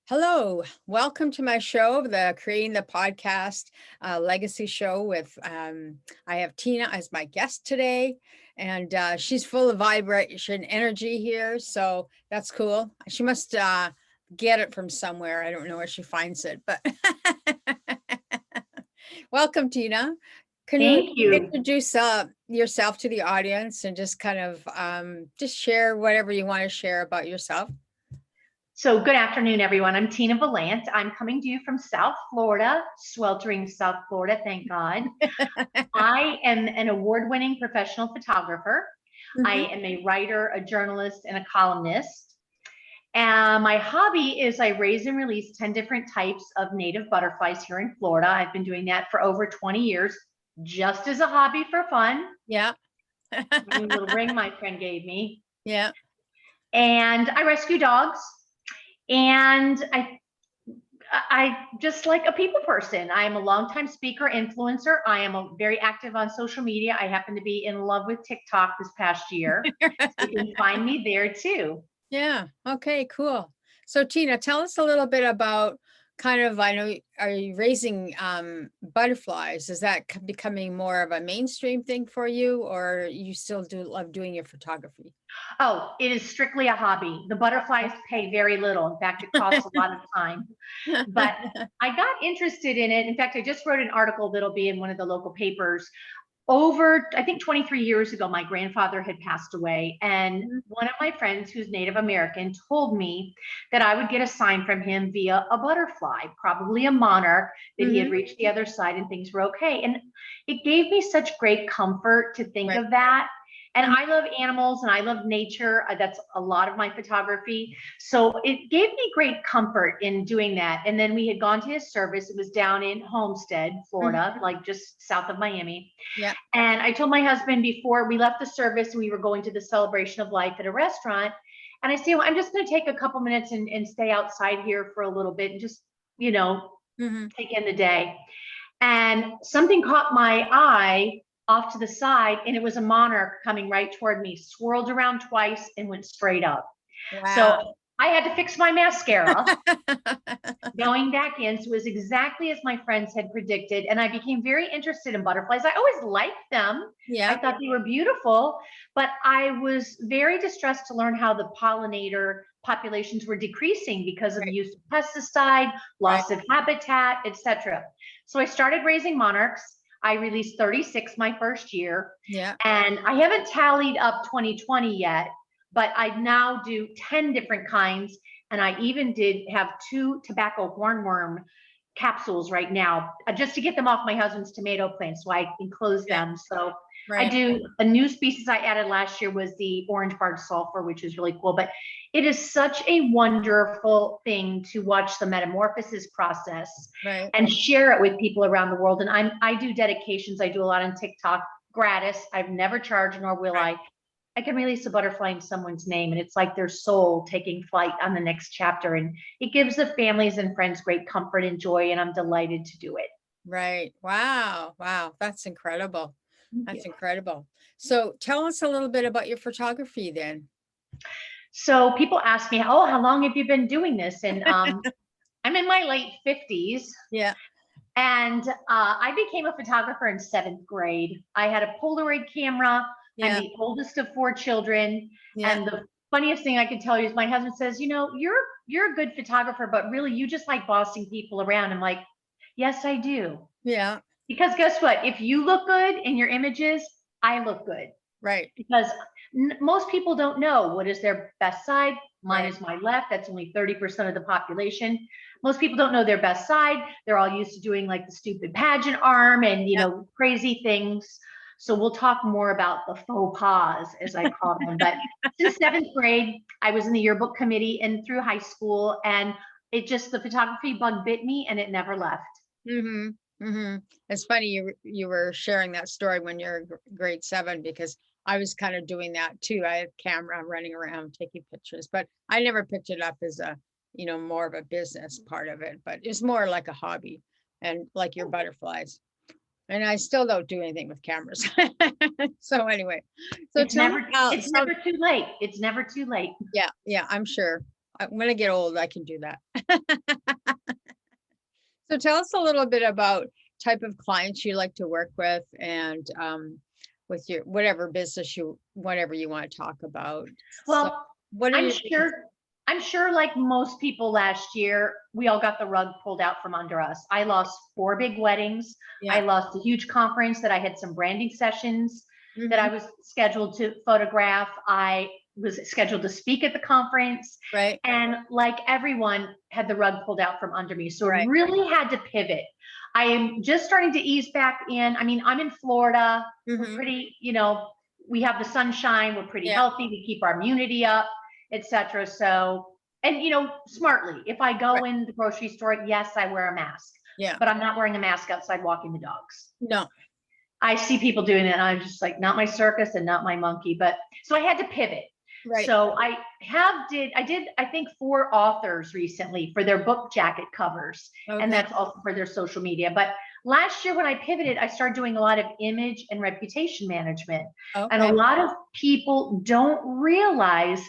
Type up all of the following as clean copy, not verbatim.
Hello, welcome to my show, the Creating the Podcast Legacy Show with, I have Tina as my guest today, and she's full of vibration energy here, so that's cool. She must get it from somewhere. I don't know where she finds it, but welcome, Tina. Can you Thank you. introduce yourself to the audience and just kind of just share whatever you want to share about yourself? So good afternoon, everyone. I'm Tina Valant. I'm coming to you from South Florida, sweltering South Florida, thank God. I am an award-winning professional photographer. I am a writer, a journalist, and a columnist. And my hobby is I raise and release 10 different types of native butterflies here in Florida. I've been doing that for over 20 years, just as a hobby for fun. Yeah. A little ring my friend gave me. Yeah. And I rescue dogs. And I just like a people person. I am a longtime speaker, influencer. I am very active on social media. I happen to be in love with TikTok this past year. So you can find me there too. Yeah. Okay, cool. So Tina, tell us a little bit about kind of, I know, are you raising butterflies? Is that becoming more of a mainstream thing for you, or you still do love doing your photography? Oh, it is strictly a hobby. The butterflies pay very little. In fact, it costs a lot of time. But I got interested in it. In fact, I just wrote an article that'll be in one of the local papers. Over, I think 23 years ago, my grandfather had passed away. And one of my friends who's Native American told me that I would get a sign from him via a butterfly, probably a monarch, that he had reached the other side and things were okay. And it gave me such great comfort to think of that. And I love animals and I love nature. That's a lot of my photography. So it gave me great comfort in doing that. And then we had gone to his service. It was down in Homestead, Florida, like just south of Miami. Yeah. And I told my husband before we left the service, we were going to the celebration of life at a restaurant. And I said, well, I'm just going to take a couple minutes and stay outside here for a little bit and just, take in the day. And something caught my eye off to the side, and it was a monarch coming right toward me, swirled around twice and went straight up. Wow. So I had to fix my mascara going back in. So it was exactly as my friends had predicted. And I became very interested in butterflies. I always liked them. Yeah. I thought they were beautiful, but I was very distressed to learn how the pollinator populations were decreasing because of the use of pesticide, loss of habitat, etc. So I started raising monarchs. I released 36 my first year. Yeah. And I haven't tallied up 2020 yet, but I now do 10 different kinds. And I even did have 2 tobacco hornworm capsules right now, just to get them off my husband's tomato plants so I enclose them. So I do a new species I added last year was the orange barred sulfur, which is really cool. But it is such a wonderful thing to watch the metamorphosis process and share it with people around the world. And I do dedications. I do a lot on TikTok, gratis. I've never charged, nor will I. I can release a butterfly in someone's name, and it's like their soul taking flight on the next chapter. And it gives the families and friends great comfort and joy, and I'm delighted to do it. Right. Wow. Wow. That's incredible. That's incredible. So tell us a little bit about your photography then. So people ask me, oh, how long have you been doing this? And I'm in my late 50s. Yeah. And I became a photographer in 7th grade. I had a Polaroid camera. I'm the oldest of 4 children. And the funniest thing I can tell you is my husband says, you're a good photographer, but really you just like bossing people around. I'm like, yes, I do. Yeah. Because guess what? If you look good in your images, I look good. Right. Because most people don't know what is their best side. Mine is my left. That's only 30% of the population. Most people don't know their best side. They're all used to doing like the stupid pageant arm and, crazy things. So we'll talk more about the faux pas, as I call them. But since 7th grade, I was in the yearbook committee and through high school. And the photography bug bit me and it never left. It's funny you were sharing that story when you're grade 7, because I was kind of doing that too. I had a camera running around taking pictures, but I never picked it up as a, more of a business part of it, but it's more like a hobby, and like your butterflies. And I still don't do anything with cameras. So anyway, so it's never too late. It's never too late. Yeah, I'm sure. when I get old, I can do that. So tell us a little bit about type of clients you like to work with and with your whatever business whatever you want to talk about. So Well, what are I'm your sure, I'm sure like most people last year, we all got the rug pulled out from under us. I lost 4 big weddings. I yeah. lost a huge conference that I had some branding sessions that I Mhm. was scheduled to photograph. I was scheduled to speak at the conference, Right. and like everyone had the rug pulled out from under me. So Right. really had to pivot. I am just starting to ease back in. I mean, I'm in Florida. We're Mhm. pretty, we have the sunshine. We're pretty Yeah. healthy. We keep our immunity up, etc. So, and smartly, if I Right. go in the grocery store, yes, I wear a mask, Yeah. but I'm not wearing a mask outside walking the dogs. No. I see people doing that, and I'm just like, not my circus and not my monkey. But so I had to pivot. Right. So I did, I think 4 authors recently for their book jacket covers, and Okay. that's also for their social media. But last year when I pivoted, I started doing a lot of image and reputation management. And a Okay. lot of people don't realize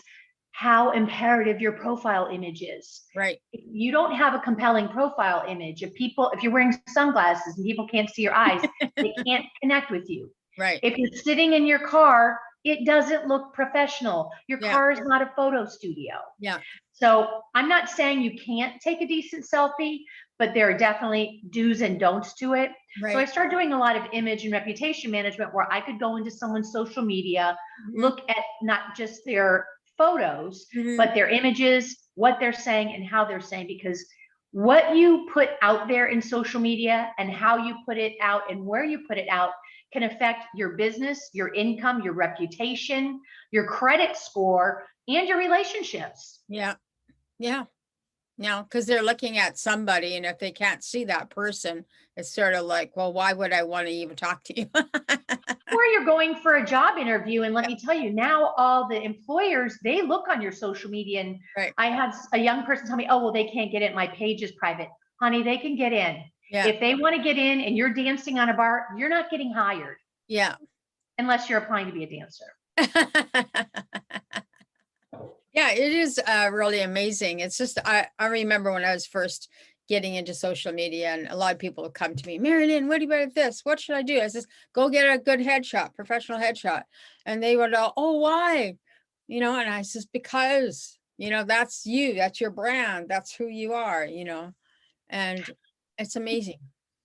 how imperative your profile image is. Right. If you don't have a compelling profile image, if you're wearing sunglasses and people can't see your eyes, they can't connect with you. Right. If you're sitting in your car, it doesn't look professional. Your Yeah. car is not a photo studio. Yeah. So I'm not saying you can't take a decent selfie, but there are definitely do's and don'ts to it. So I Right. started doing a lot of image and reputation management where I could go into someone's social media, Mhm. look at not just their photos, Mhm. but their images, what they're saying and how they're saying, because what you put out there in social media and how you put it out and where you put it out can affect your business, your income, your reputation, your credit score, and your relationships. Yeah. Yeah. No, because they're looking at somebody, and if they can't see that person, it's sort of like, well, why would I want to even talk to you? Or you're going for a job interview, and let me tell you, now all the employers, they look on your social media. And Right. I had a young person tell me, oh, well, they can't get in, my page is private. Honey, they can get in. Yeah. If they want to get in and you're dancing on a bar, you're not getting hired Yeah. unless you're applying to be a dancer. Yeah, it is really amazing. It's just I remember when I was first getting into social media, and a lot of people would come to me, Marilyn, what do you about this? What should I do? I says, go get a good headshot, professional headshot. And they would go, oh, why? And I says, because, that's you, that's your brand, that's who you are, and it's amazing.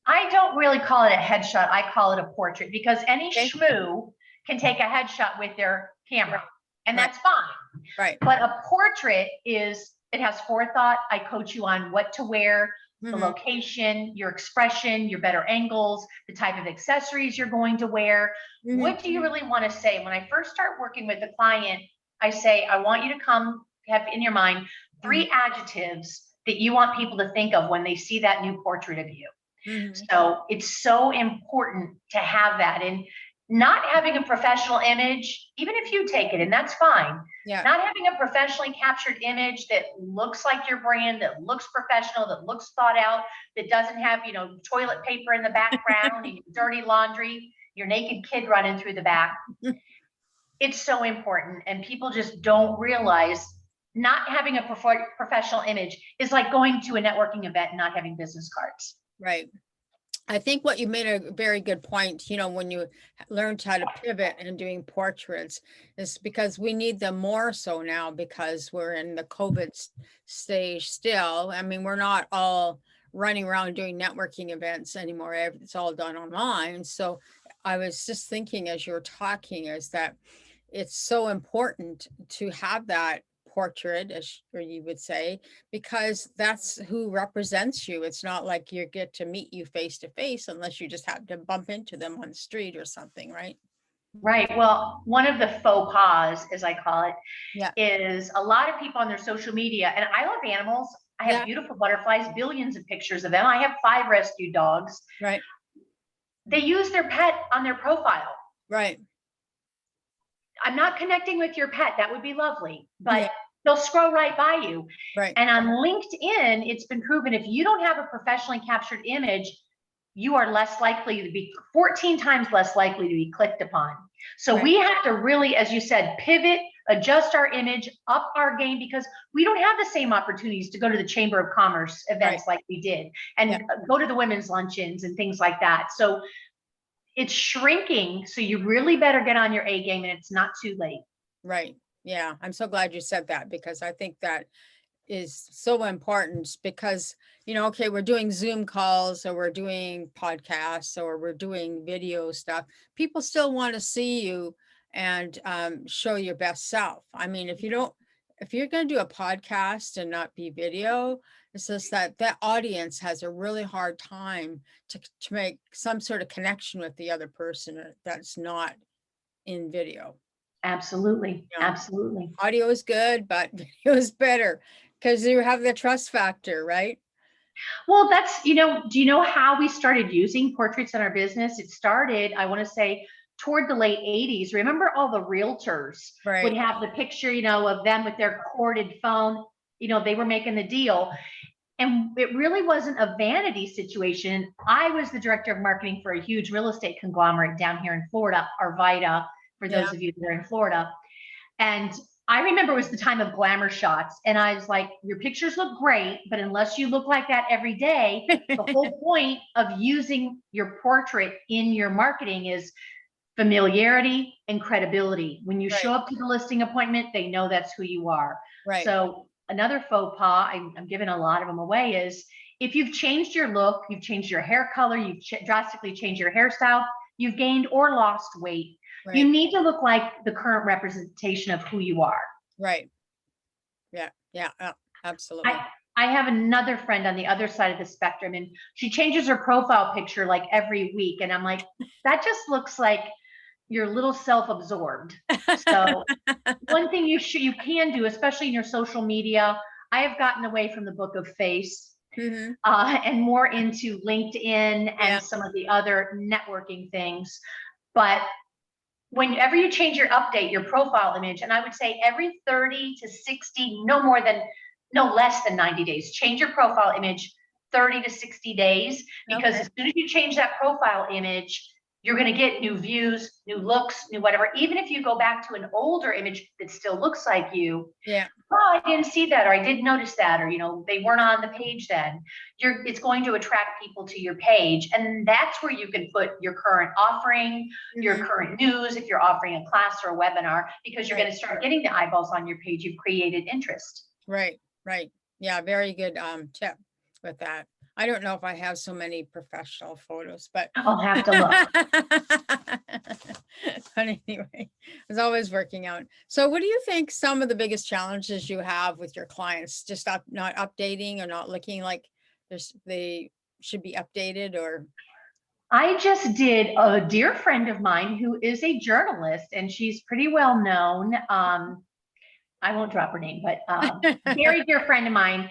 I don't really call it a headshot. I call it a portrait, because any Okay. schmoo can take a headshot with their camera, and Right. that's fine. Right. But a portrait it has forethought. I coach you on what to wear, the Mhm. location, your expression, your better angles, the type of accessories you're going to wear. Mhm. What do you really want to say? When I first start working with a client, I say, I want you to have in your mind 3 adjectives that you want people to think of when they see that new portrait of you. Mhm. So it's so important to have that. And not having a professional image, even if you take it, and that's fine, Yeah. not having a professionally captured image that looks like your brand, that looks professional, that looks thought out, that doesn't have, toilet paper in the background and dirty laundry, your naked kid running through the back. It's so important. And people just don't realize not having a professional image is like going to a networking event and not having business cards. Right. I think what you made a very good point, when you learned how to pivot and doing portraits, is because we need them more so now because we're in the COVID stage still. I mean, we're not all running around doing networking events anymore. It's all done online. So I was just thinking as you were talking is that it's so important to have that portrait, or you would say, because that's who represents you. It's not like you get to meet you face to face unless you just happen to bump into them on the street or something, right? Right. Well, one of the faux pas, as I call it, Yeah. is a lot of people on their social media, and I love animals. I have Yeah. beautiful butterflies, billions of pictures of them. I have 5 rescue dogs. Right. They use their pet on their profile. Right. I'm not connecting with your pet. That would be lovely, but Yeah. they'll scroll right by you. Right. And on LinkedIn, it's been proven if you don't have a professionally captured image, you are less likely to be 14 times less likely to be clicked upon. So Right. we have to really, as you said, pivot, adjust our image, up our game, because we don't have the same opportunities to go to the Chamber of Commerce events like we did, and go to the women's luncheons and things like that. So it's shrinking. So you really better get on your A game, and it's not too late. Right. Yeah. I'm so glad you said that, because I think that is so important, because, you know, okay, we're doing Zoom calls, or we're doing podcasts, or we're doing video stuff. People still want to see you and show your best self. I mean, if you're going to do a podcast and not be video, it's just that audience has a really hard time to make some sort of connection with the other person that's not in video. Absolutely. You know, Absolutely. audio is good, but video is better, because you have the trust factor, right? Well, that's, do you know how we started using portraits in our business? It started, I want to say, toward the late 80s. Remember, all the realtors would have the picture, of them with their corded phone. They were making the deal. And it really wasn't a vanity situation. I was the director of marketing for a huge real estate conglomerate down here in Florida, Arvida, for those of you that are in Florida. And I remember it was the time of glamour shots. And I was like, your pictures look great, but unless you look like that every day, the whole point of using your portrait in your marketing is familiarity and credibility. When you show up to the listing appointment, they know that's who you are. Right. So another faux pas, I'm giving a lot of them away, is if you've changed your look, you've changed your hair color, you've drastically changed your hairstyle, you've gained or lost weight, you need to look like the current representation of who you are. Right. Yeah. Yeah. Absolutely. I have another friend on the other side of the spectrum, and she changes her profile picture like every week. And I'm like, that just looks like you're a little self-absorbed. So one thing you can do, especially in your social media, I have gotten away from the book of face and more into LinkedIn and some of the other networking things. But whenever you change your profile image, and I would say every 30 to 60, no less than 90 days, change your profile image 30 to 60 days, because as soon as you change that profile image, you're going to get new views, new looks, new whatever. Even if you go back to an older image that still looks like you, oh, I didn't see that, or I didn't notice that, or they weren't on the page then. It's going to attract people to your page, and that's where you can put your current offering, your current news, if you're offering a class or a webinar, because you're going to start getting the eyeballs on your page. You've created interest. Right. Yeah, very good tip with that. I don't know if I have so many professional photos, but I'll have to look. But anyway, it's always working out. So what do you think some of the biggest challenges you have with your clients? Just not updating, or not looking like they should be updated? Or I just did a dear friend of mine who is a journalist, and she's pretty well known. I won't drop her name, but very dear friend of mine.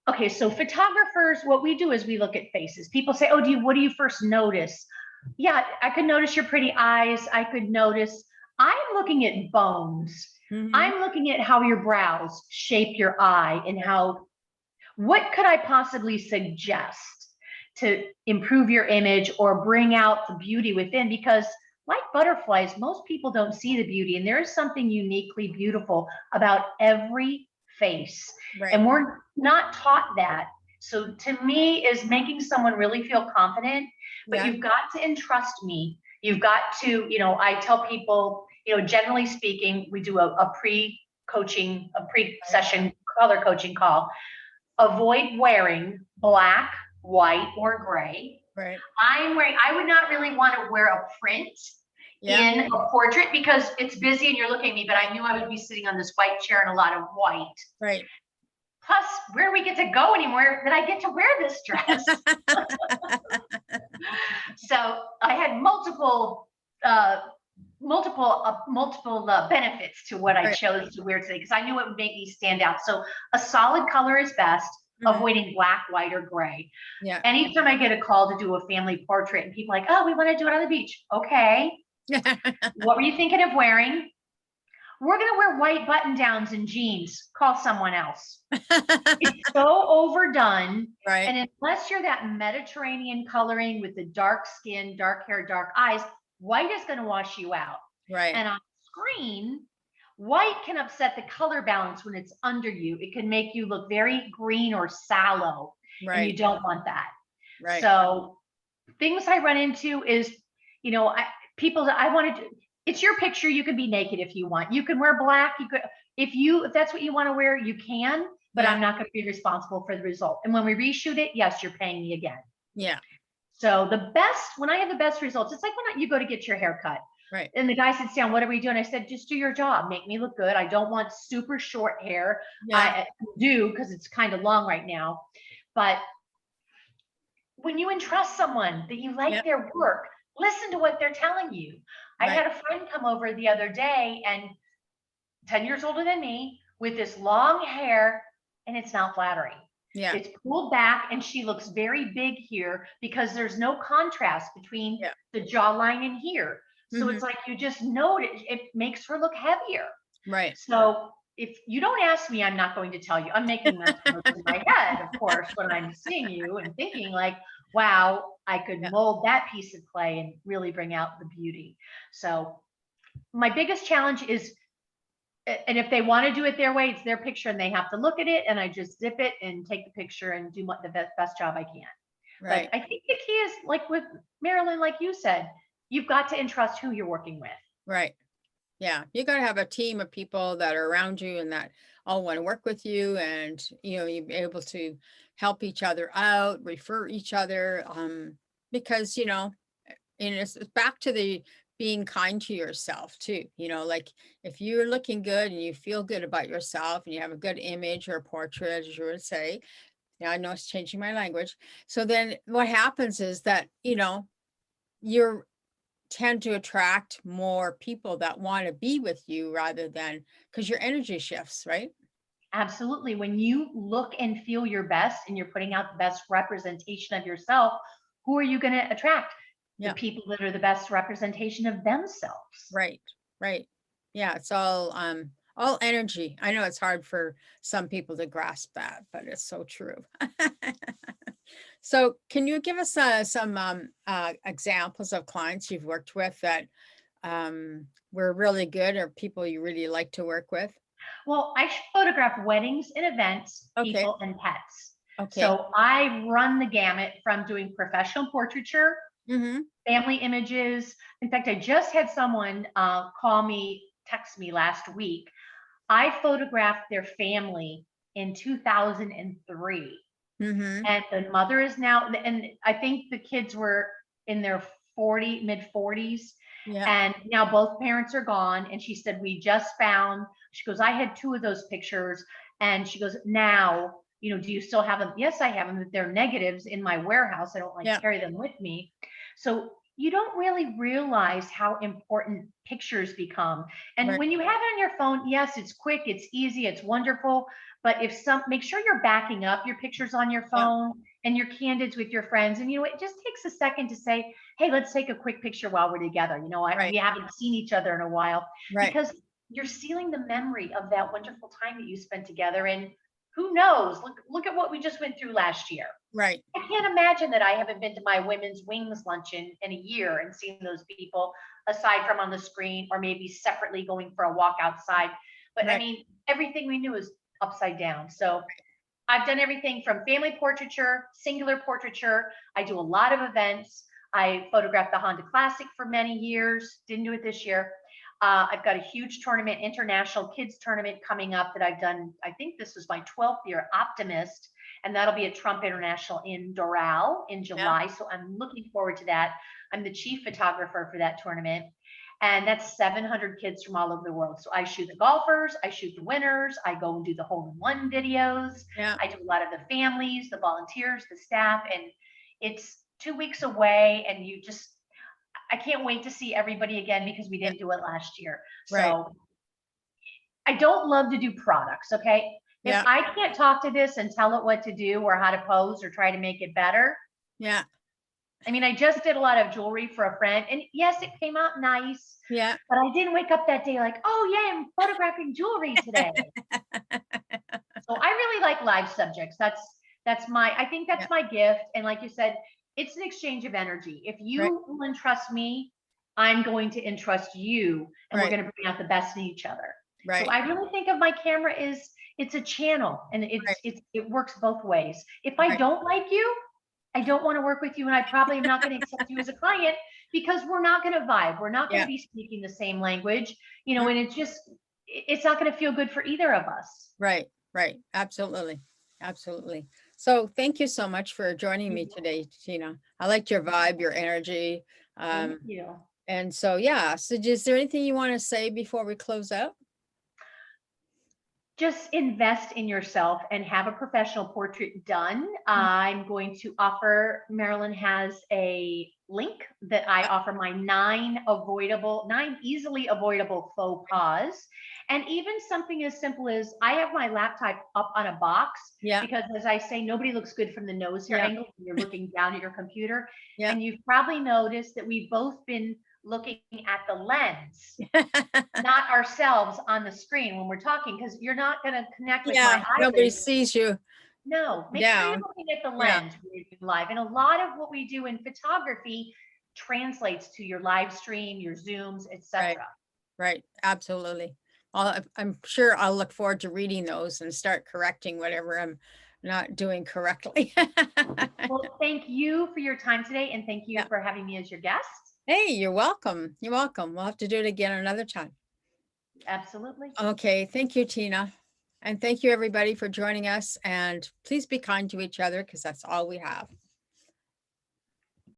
Okay, so photographers, what we do is we look at faces. People say, oh, what do you first notice? Yeah, I could notice your pretty eyes. I'm looking at bones. I'm looking at how your brows shape your eye, and what could I possibly suggest to improve your image or bring out the beauty within? Because like butterflies, most people don't see the beauty, and there is something uniquely beautiful about every face. And we're not taught that. So to me, is making someone really feel confident, but you've got to entrust me. You've got to, I tell people, generally speaking, we do a pre-session color coaching call. Avoid wearing black, white, or gray. I would not really want to wear a print in a portrait, because it's busy and you're looking at me, but I knew I would be sitting on this white chair in a lot of white. Plus, where do we get to go anymore that I get to wear this dress? So I had multiple benefits to what I chose to wear today, because I knew it would make me stand out. So a solid color is best. Avoiding black, white, or gray. Anytime I get a call to do a family portrait and people are like, oh, we want to do it on the beach. Okay. What were you thinking of wearing? We're going to wear white button downs and jeans. Call someone else. It's so overdone. And unless you're that Mediterranean coloring with the dark skin, dark hair, dark eyes, white is going to wash you out. And on screen, White can upset the color balance when it's under you. It can make you look very green or sallow, and you Right. don't want that. Right. So things I run into is, people that I want to do, it's your picture. You can be naked if you want. You can wear black. You could, if that's what you want to wear, you can, but Yeah. I'm not going to be responsible for the result. And when we reshoot it, yes, you're paying me again. Yeah. So when I have the best results, it's like when you go to get your hair cut. Right. And the guy sits down, what are we doing? I said, just do your job, make me look good. I don't want super short hair. Yeah. I do, because it's kind of long right now. But when you entrust someone that you like their work, listen to what they're telling you. I had a friend come over the other day, and 10 years older than me, with this long hair, and it's not flattering. Yeah. It's pulled back, and she looks very big here because there's no contrast between the jawline and here. So it's like you just know it makes her look heavier. Right. So if you don't ask me, I'm not going to tell you. I'm making that in my head, of course, when I'm seeing you and thinking like, wow, I could mold that piece of clay and really bring out the beauty. So my biggest challenge is, and if they want to do it their way, it's their picture and they have to look at it, and I just zip it and take the picture and do the best job I can. Right. But I think the key is, like with Marilyn, like you said, you've got to entrust who you're working with. Right. Yeah. You got to have a team of people that are around you and that all want to work with you, and, you're able to help each other out, refer each other. Because, and it's back to the being kind to yourself too, like if you're looking good and you feel good about yourself and you have a good image or portrait, as you would say. Yeah, I know it's changing my language. So then what happens is that, you're tend to attract more people that want to be with you, rather than, because your energy shifts, right? Absolutely. When you look and feel your best and you're putting out the best representation of yourself, who are you going to attract? The people that are the best representation of themselves. Right. Right. Yeah. It's all energy. I know it's hard for some people to grasp that, but it's so true. So can you give us some examples of clients you've worked with that were really good, or people you really like to work with? Well, I photograph weddings and events, people and pets. Okay. So I run the gamut from doing professional portraiture, family images. In fact, I just had someone text me last week. I photographed their family in 2003. And the mother is now, and I think the kids were in their mid 40s. Yeah. And now both parents are gone. And she said, we just found, she goes, I had 2 of those pictures. And she goes, now, do you still have them? Yes, I have them. They're negatives in my warehouse. I don't carry them with me. So you don't really realize how important pictures become. And when you have it on your phone, yes, it's quick, it's easy, it's wonderful. But make sure you're backing up your pictures on your phone and your candids with your friends. And, it just takes a second to say, hey, let's take a quick picture while we're together. We haven't seen each other in a while, because you're sealing the memory of that wonderful time that you spent together. And who knows, look at what we just went through last year. Right. I can't imagine that I haven't been to my women's wings luncheon in a year and seen those people, aside from on the screen or maybe separately going for a walk outside. But I mean, everything we knew is upside down. So I've done everything from family portraiture, singular portraiture. I do a lot of events. I photographed the Honda Classic for many years. Didn't do it this year. I've got a huge tournament, international kids tournament coming up that I've done. I think this was my 12th year, Optimist, and that'll be at Trump International in Doral in July. So I'm looking forward to that. I'm the chief photographer for that tournament. And that's 700 kids from all over the world. So I shoot the golfers, I shoot the winners, I go and do the hole-in-one videos. I do a lot of the families, the volunteers, the staff, and it's 2 weeks away, and I can't wait to see everybody again, because we didn't do it last year. So I don't love to do products, okay? If I can't talk to this and tell it what to do or how to pose or try to make it better. Yeah. I mean, I just did a lot of jewelry for a friend, and yes, it came out nice. Yeah. But I didn't wake up that day like, oh yeah, I'm photographing jewelry today. So I really like live subjects. I think that's my gift. And like you said, it's an exchange of energy. If you will entrust me, I'm going to entrust you, and we're going to bring out the best in each other. Right. I really think of my camera as it's a channel, and Right. it works both ways. If I Right. don't like you, I don't want to work with you, and I probably am not going to accept you as a client because we're not going to vibe. We're not going Yeah. to be speaking the same language, Mm, and it's not going to feel good for either of us. right. Right. Absolutely. Absolutely. So thank you so much for joining me today, Tina. I liked your vibe, your energy. Thank Um, you. and so, yeah. So is there anything you want to say before we close out? Just invest in yourself and have a professional portrait done. I'm going to offer, Marilyn has a link that I offer my 9 easily avoidable faux pas. And even something as simple as I have my laptop up on a box Yeah. because, as I say, nobody looks good from the nose hair Yeah. angle when you're looking down at your computer. Yeah. And you've probably noticed that we've both been looking at the lens, not ourselves on the screen when we're talking, because you're not going to connect with Yeah. my Nobody eyelids. sees you No, make sure you're down. looking at the Yeah. lens when you're doing live. And a lot of what we do in photography translates to your live stream, your Zooms, Right. etc. Right. Absolutely. I'm sure I'll look forward to reading those and start correcting whatever I'm not doing correctly. Well, thank you for your time today, and thank you Yeah. for having me as your guest. Hey, you're welcome. You're welcome. We'll have to do it again another time. Absolutely. Okay. Thank you, Tina. And thank you, everybody, for joining us. And please be kind to each other because that's all we have.